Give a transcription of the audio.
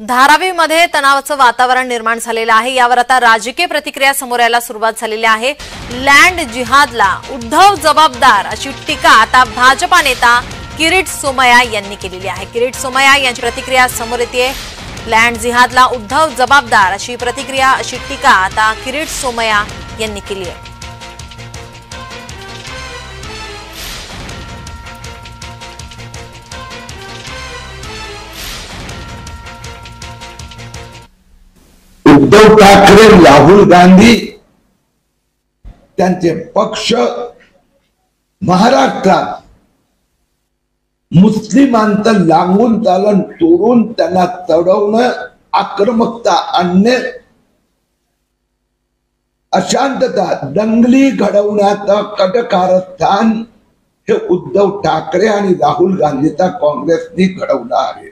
धारावीमध्ये तणावाचं वातावरण निर्माण झालेलं आहे। यावर आता राजकीय प्रतिक्रिया समोर यायला सुरुवात झालेली आहे। लँड जिहादला उद्धव जबाबदार अशी टीका आता भाजपा नेता किरीट सोमय्या यांनी केलेली आहे। किरीट सोमय्या यांची प्रतिक्रिया समोर येते। लँड जिहादला उद्धव जबाबदार अशी प्रतिक्रिया अशी टीका आता किरीट सोमय्या यांनी केली आहे। उद्धव ठाकरे, राहुल गांधी त्यांचे पक्ष महाराष्ट्रात मुस्लिमांचं लागून चालन तोडून त्यांना चढवणं, आक्रमकता आणणे, अशांतता, दंगली घडवण्याचं कटकारस्थान हे उद्धव ठाकरे आणि राहुल गांधीचा काँग्रेसने घडवलं आहे।